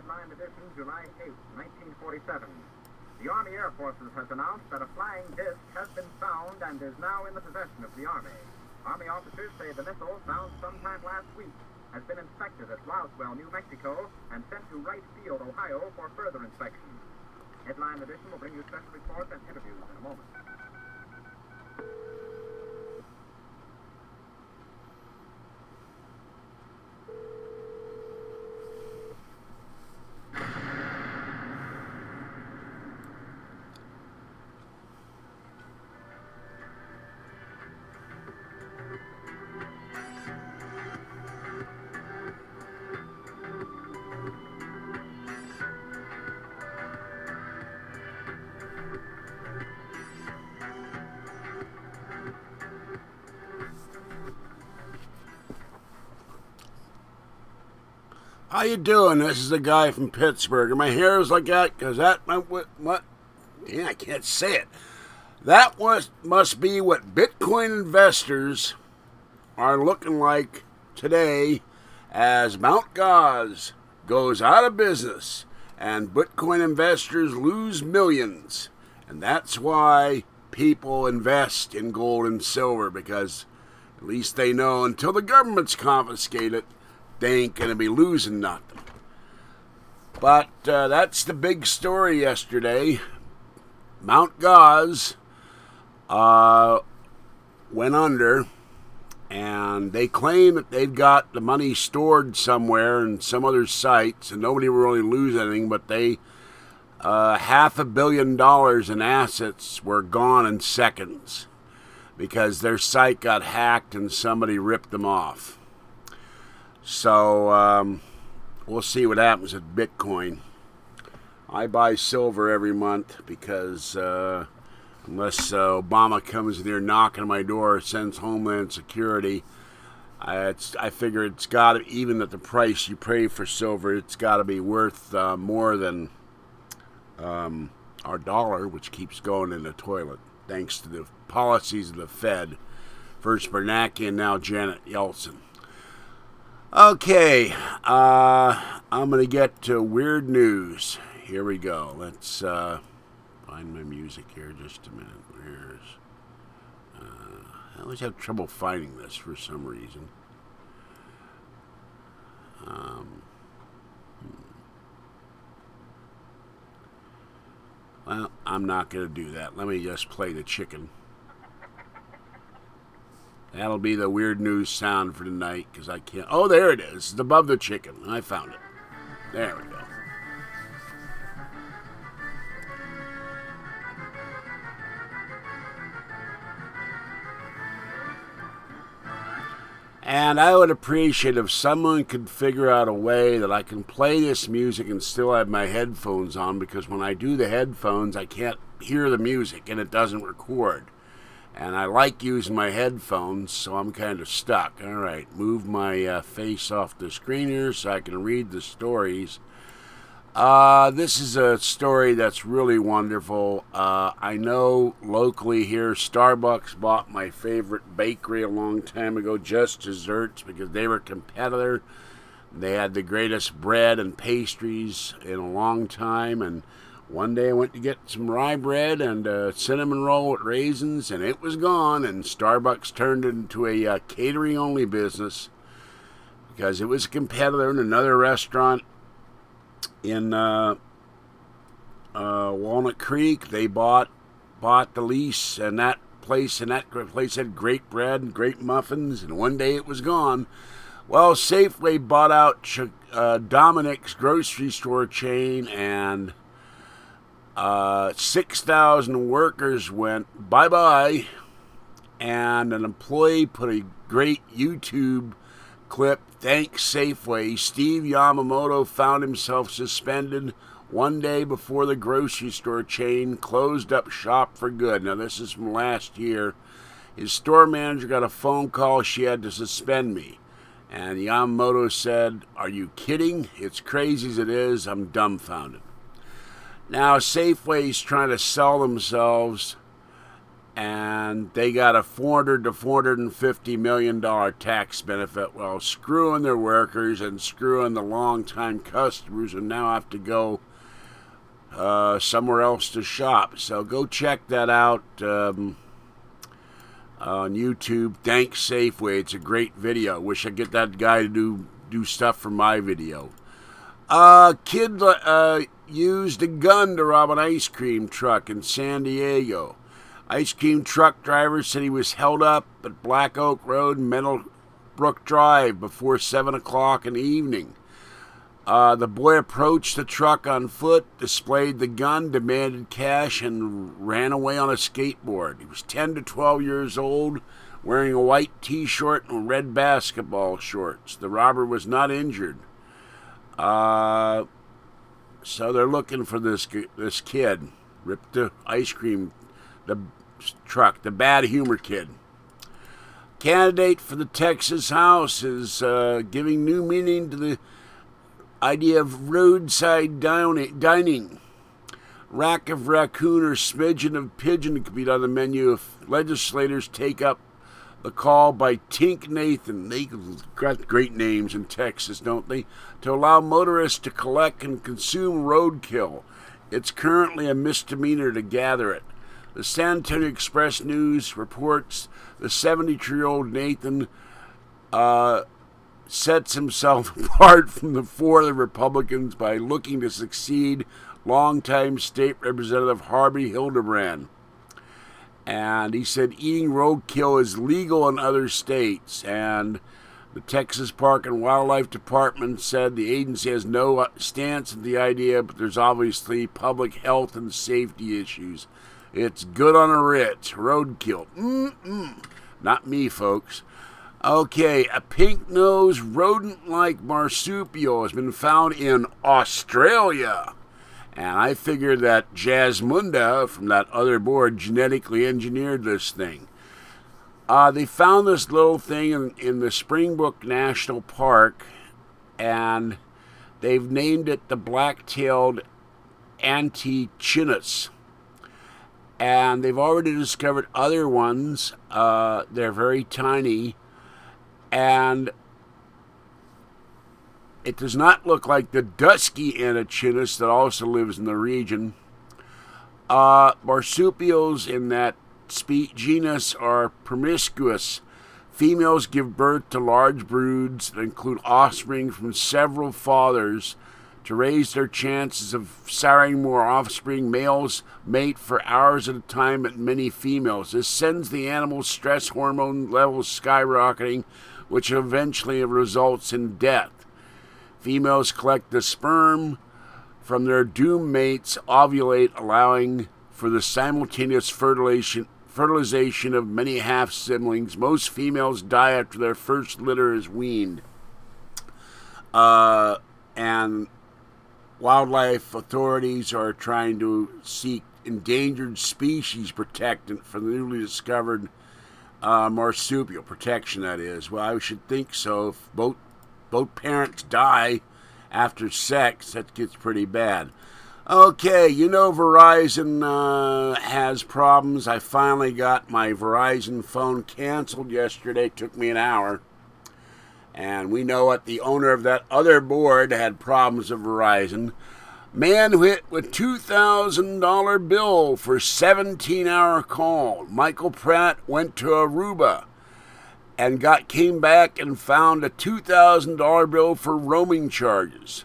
Headline edition, July 8, 1947. The Army Air Forces has announced that a flying disc has been found and is now in the possession of the Army. Army officers say the missile, found sometime last week, has been inspected at Roswell, New Mexico, and sent to Wright Field, Ohio, for further inspection. Headline edition will bring you special reports and interviews in a moment. How you doing? This is the guy from Pittsburgh. And my hair is like that because what? Yeah, I can't say it. That must be what Bitcoin investors are looking like today as Mt. Goz goes out of business and Bitcoin investors lose millions. And that's why people invest in gold and silver, because at least they know until the government's confiscate it, they ain't going to be losing nothing. But that's the big story yesterday. Mt. Goz went under, and they claim that they've got the money stored somewhere in some other sites, and nobody will really lose anything, but they $500 million in assets were gone in seconds because their site got hacked and somebody ripped them off. So, we'll see what happens with Bitcoin. I buy silver every month because unless Obama comes in here knocking on my door, sends Homeland Security, I figure it's got to, even at the price you pay for silver, it's got to be worth more than our dollar, which keeps going in the toilet, thanks to the policies of the Fed. First Bernanke and now Janet Yellen. Okay, I'm going to get to weird news. Here we go. Let's find my music here just a minute. I always have trouble finding this for some reason. Well, I'm not going to do that. Let me just play the chicken. That'll be the weird news sound for tonight, because I can't... Oh, there it is. It's above the chicken. I found it. There we go. And I would appreciate if someone could figure out a way that I can play this music and still have my headphones on, because when I do the headphones, I can't hear the music and it doesn't record. And I like using my headphones, so I'm kind of stuck. All right, move my face off the screen here so I can read the stories. This is a story that's really wonderful. I know locally here, Starbucks bought my favorite bakery a long time ago, Just Desserts, because they were a competitor. They had the greatest bread and pastries in a long time, and one day I went to get some rye bread and a cinnamon roll with raisins, and it was gone, and Starbucks turned it into a catering-only business because it was a competitor in another restaurant in Walnut Creek. They bought the lease, and that place had great bread and great muffins, and one day it was gone. Well, Safeway bought out Dominic's grocery store chain, and 6,000 workers went bye-bye, and an employee put a great YouTube clip, thanks Safeway. Steve Yamamoto found himself suspended one day before the grocery store chain closed up shop for good. Now, this is from last year. His store manager got a phone call, she had to suspend me. And Yamamoto said, "Are you kidding? It's crazy as it is, I'm dumbfounded." Now, Safeway's trying to sell themselves and they got a $400 to $450 million tax benefit while screwing their workers and screwing the long-time customers who now have to go somewhere else to shop. So go check that out on YouTube. Thanks Safeway. It's a great video. Wish I could get that guy to do stuff for my video. Kid used a gun to rob an ice cream truck in San Diego. Ice cream truck driver said he was held up at Black Oak Road and Meadowbrook Drive before 7 o'clock in the evening. The boy approached the truck on foot, displayed the gun, demanded cash, and ran away on a skateboard. He was 10 to 12 years old, wearing a white t-shirt and red basketball shorts. The robber was not injured. So they're looking for this kid. Ripped the ice cream the truck, the bad humor kid. Candidate for the Texas House is giving new meaning to the idea of roadside dining. Rack of raccoon or smidgen of pigeon could be on the menu if legislators take up the call by Tink Nathan. They got great names in Texas, don't they? To allow motorists to collect and consume roadkill. It's currently a misdemeanor to gather it. The San Antonio Express News reports the 72-year-old Nathan sets himself apart from the four of the Republicans by looking to succeed longtime State Representative Harvey Hildebrand. And he said eating roadkill is legal in other states. And the Texas Park and Wildlife Department said the agency has no stance on the idea, but there's obviously public health and safety issues. It's good on a Ritz. Roadkill. Not me, folks. Okay, a pink-nosed rodent-like marsupial has been found in Australia. And I figured that Jasmunda from that other board genetically engineered this thing. They found this little thing in the Springbrook National Park, and they've named it the black-tailed Antichinus. And they've already discovered other ones. They're very tiny. And it does not look like the dusky Antichinus that also lives in the region. Marsupials in that genus are promiscuous. Females give birth to large broods that include offspring from several fathers. To raise their chances of siring more offspring, males mate for hours at a time at many females. This sends the animal's stress hormone levels skyrocketing, which eventually results in death. Females collect the sperm from their doomed mates, ovulate, allowing for the simultaneous fertilization of many half-siblings. Most females die after their first litter is weaned. And wildlife authorities are trying to seek endangered species protection for the newly discovered marsupial protection, that is. Well, I should think so. If both parents die after sex, that gets pretty bad. Okay, you know Verizon has problems. I finally got my Verizon phone canceled yesterday. It took me an hour. And we know what the owner of that other board had problems with Verizon. Man hit with $2,000 bill for 17-hour call. Michael Pratt went to Aruba and came back and found a $2,000 bill for roaming charges.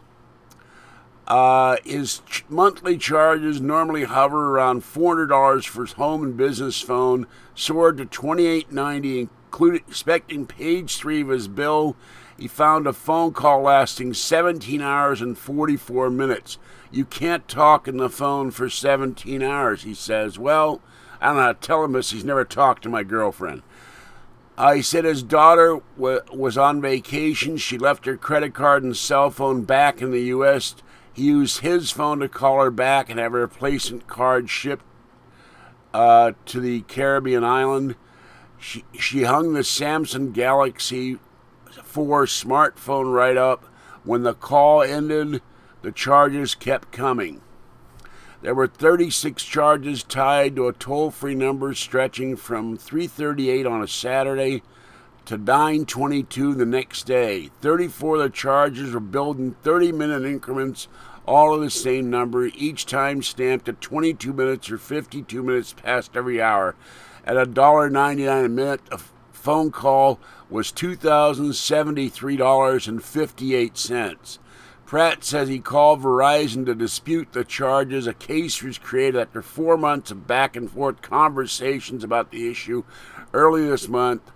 His monthly charges normally hover around $400 for his home and business phone, soared to $28.90, expecting page 3 of his bill. He found a phone call lasting 17 hours and 44 minutes. You can't talk in the phone for 17 hours, he says. Well, I don't know how to tell him this. He's never talked to my girlfriend. He said his daughter was on vacation. She left her credit card and cell phone back in the U.S. He used his phone to call her back and have her replacement card shipped to the Caribbean island. She hung the Samsung Galaxy 4 smartphone right up. When the call ended, the charges kept coming. There were 36 charges tied to a toll-free number stretching from 3:38 on a Saturday to 9:22 the next day. 34 of the charges were billed in 30-minute increments, all of the same number, each time stamped at 22 minutes or 52 minutes past every hour. At $1.99 a minute, a phone call was $2,073.58. Pratt says he called Verizon to dispute the charges. A case was created after 4 months of back-and-forth conversations about the issue. Early this month,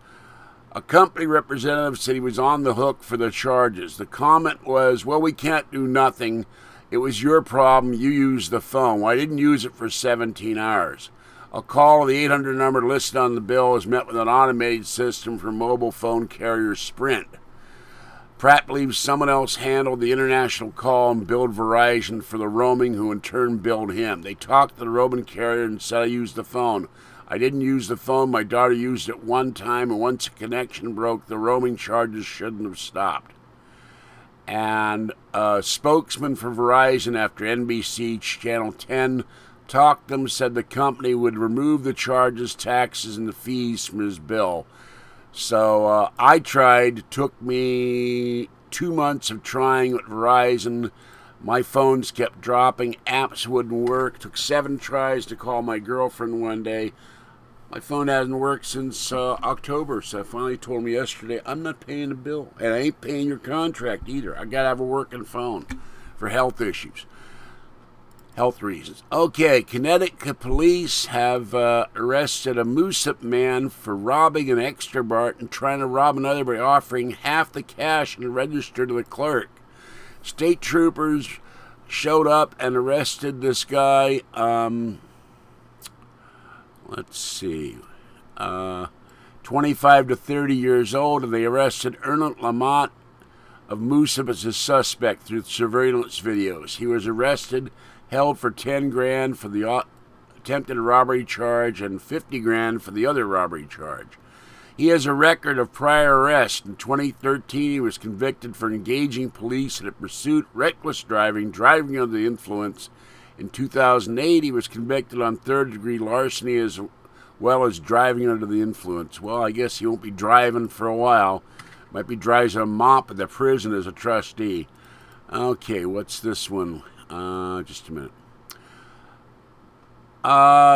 a company representative said he was on the hook for the charges. The comment was, well, we can't do nothing. It was your problem. You used the phone. Well, I didn't use it for 17 hours. A call to the 800 number listed on the bill is met with an automated system for mobile phone carrier Sprint. Pratt believes someone else handled the international call and billed Verizon for the roaming, who in turn billed him. They talked to the roaming carrier and said I used the phone. I didn't use the phone. My daughter used it one time, and once a connection broke, the roaming charges shouldn't have stopped. And a spokesman for Verizon after NBC Channel 10 talked to them said the company would remove the charges, taxes, and the fees from his bill. So I tried. It took me 2 months of trying with Verizon. My phones kept dropping. Apps wouldn't work. Took 7 tries to call my girlfriend one day. My phone hasn't worked since October, so I finally told him yesterday, I'm not paying the bill. And I ain't paying your contract either. I got to have a working phone for health issues. Health reasons. Okay, Connecticut police have arrested a Moosup man for robbing an Extra Mart and trying to rob another by offering half the cash in the register to the clerk. State troopers showed up and arrested this guy. Let's see. 25 to 30 years old, and they arrested Ernest Lamont of Moosup as a suspect through surveillance videos. He was arrested, held for 10 grand for the attempted robbery charge and 50 grand for the other robbery charge. He has a record of prior arrests. In 2013, he was convicted for engaging police in a pursuit, reckless driving, driving under the influence. In 2008, he was convicted on third-degree larceny as well as driving under the influence. Well, I guess he won't be driving for a while. Might be driving a mop at the prison as a trustee. Okay, what's this one? Just a minute.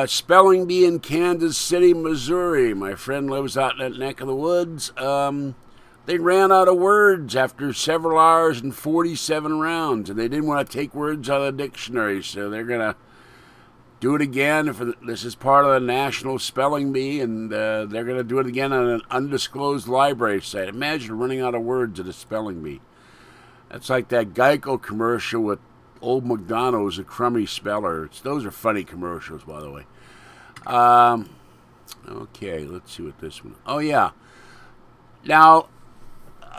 Spelling bee in Kansas City, Missouri. My friend lives out in that neck of the woods. They ran out of words after several hours and 47 rounds, and they didn't want to take words out of the dictionary, so they're going to do it again. This is part of the National Spelling Bee, and they're going to do it again on an undisclosed library site. Imagine running out of words at a spelling bee. That's like that Geico commercial with Old MacDonald's a crummy speller. Those are funny commercials, by the way. Okay, let's see what this one. Oh, yeah. Now,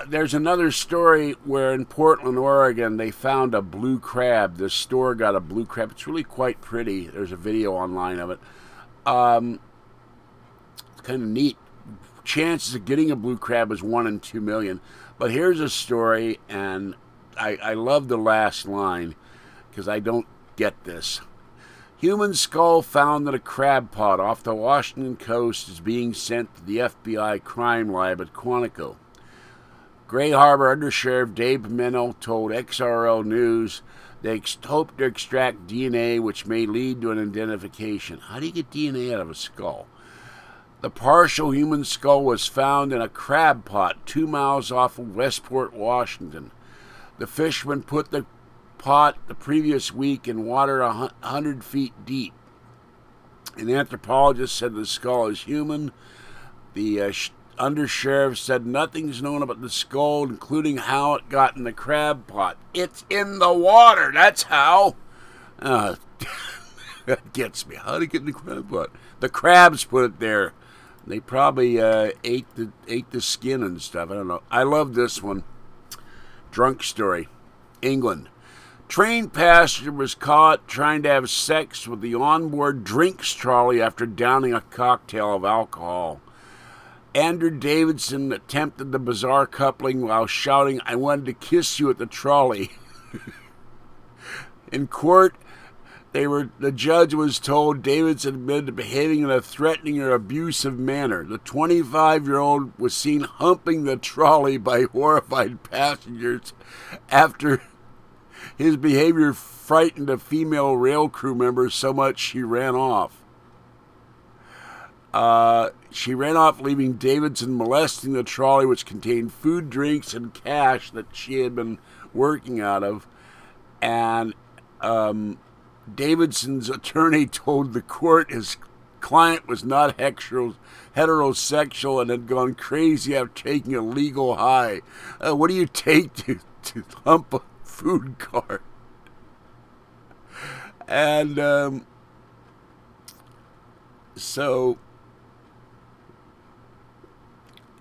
there's another story where in Portland, Oregon, they found a blue crab. This store got a blue crab. It's really quite pretty. There's a video online of it. It's kind of neat. Chances of getting a blue crab is 1 in 2 million. But here's a story, and I love the last line because I don't get this. Human skull found in a crab pot off the Washington coast is being sent to the FBI crime lab at Quantico. Gray Harbor Undersheriff Dave Pimento told XRL News they hope to extract DNA which may lead to an identification. How do you get DNA out of a skull? The partial human skull was found in a crab pot 2 miles off of Westport, Washington. The fishermen put the pot the previous week in water 100 feet deep. An anthropologist said the skull is human. The undersheriff said nothing's known about the skull, including how it got in the crab pot. It's in the water, that's how. That gets me. How did it get in the crab pot? The crabs put it there. They probably ate the skin and stuff. I don't know. I love this one. Drunk story. England. Train passenger was caught trying to have sex with the onboard drinks trolley after downing a cocktail of alcohol. Andrew Davidson attempted the bizarre coupling while shouting, "I wanted to kiss you" at the trolley. In court, The judge was told Davidson admitted to behaving in a threatening or abusive manner. The 25-year-old was seen humping the trolley by horrified passengers after his behavior frightened a female rail crew member so much she ran off. She ran off, leaving Davidson molesting the trolley, which contained food, drinks, and cash that she had been working out of. And Davidson's attorney told the court his client was not heterosexual and had gone crazy after taking a legal high. What do you take to hump a food cart? And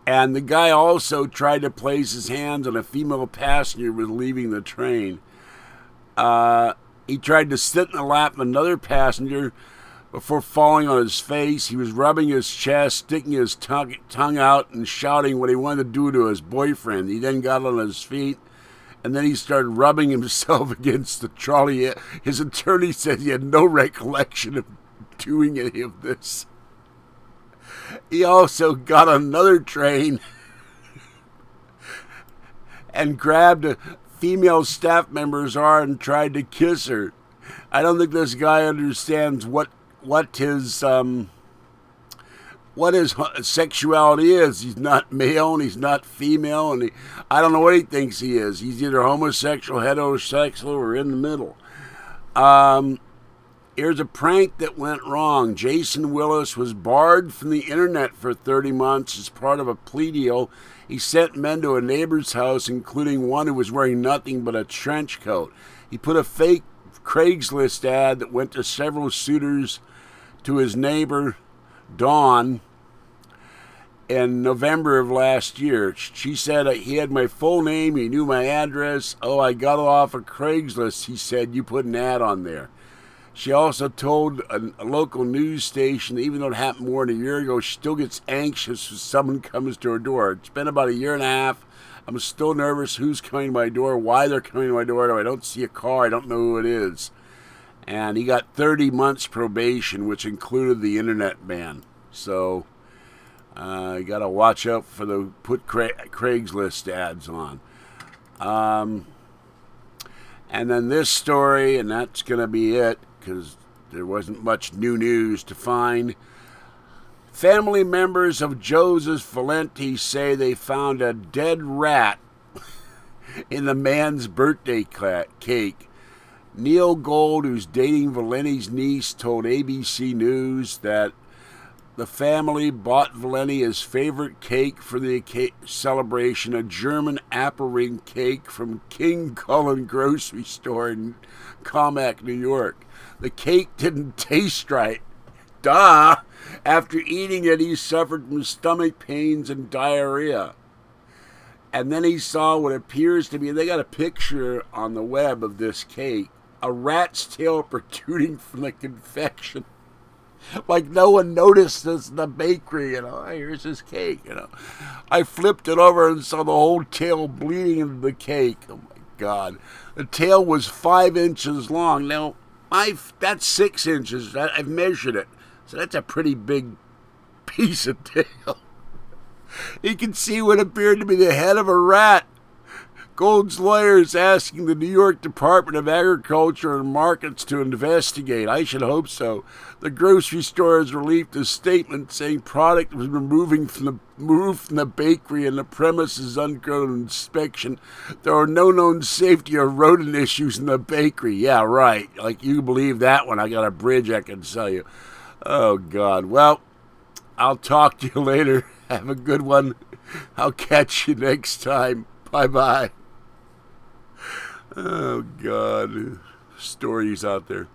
and the guy also tried to place his hands on a female passenger who was leaving the train. He tried to sit in the lap of another passenger before falling on his face. He was rubbing his chest, sticking his tongue out, and shouting what he wanted to do to his boyfriend. He then got on his feet, and then he started rubbing himself against the trolley. His attorney said he had no recollection of doing any of this. He also got on another train and grabbed a female staff member's arm and tried to kiss her. I don't think this guy understands what his sexuality is. He's not male and he's not female, and I don't know what he thinks he is. He's either homosexual, heterosexual, or in the middle. Here's a prank that went wrong. Jason Willis was barred from the internet for 30 months as part of a plea deal. He sent men to a neighbor's house, including one who was wearing nothing but a trench coat. He put a fake Craigslist ad that went to several suitors to his neighbor, Dawn, in November of last year. She said he had my full name, he knew my address. Oh, I got it off of Craigslist. He said, you put an ad on there. She also told a local news station that even though it happened more than a year ago, she still gets anxious when someone comes to her door. It's been about a year and a half. I'm still nervous who's coming to my door, why they're coming to my door. I don't see a car. I don't know who it is. And he got 30 months probation, which included the internet ban. So you got to watch out for the put Craigslist ads on. And then this story, and that's going to be it, because there wasn't much new news to find. Family members of Joseph Valenti say they found a dead rat in the man's birthday cake. Neil Gold, who's dating Valenti's niece, told ABC News that the family bought Valenti his favorite cake for the celebration, a German apple ring cake from King Cullen grocery store in Commack, New York. The cake didn't taste right. Duh! After eating it, he suffered from stomach pains and diarrhea. And then he saw what appears to be, they got a picture on the web of this cake, a rat's tail protruding from the confection. Like no one noticed this in the bakery, here's his cake, I flipped it over and saw the whole tail bleeding into the cake. Oh my God. The tail was 5 inches long. Now, that's 6 inches. I've measured it. So that's a pretty big piece of tail. You can see what appeared to be the head of a rat. Gold's lawyers asking the New York Department of Agriculture and Markets to investigate. I should hope so. The grocery store has released a statement saying product was moved from the bakery and the premises under inspection. There are no known safety or rodent issues in the bakery. Yeah, right. Like you believe that one. I got a bridge I can sell you. Oh, God. Well, I'll talk to you later. Have a good one. I'll catch you next time. Bye-bye. Oh, God. Stories out there.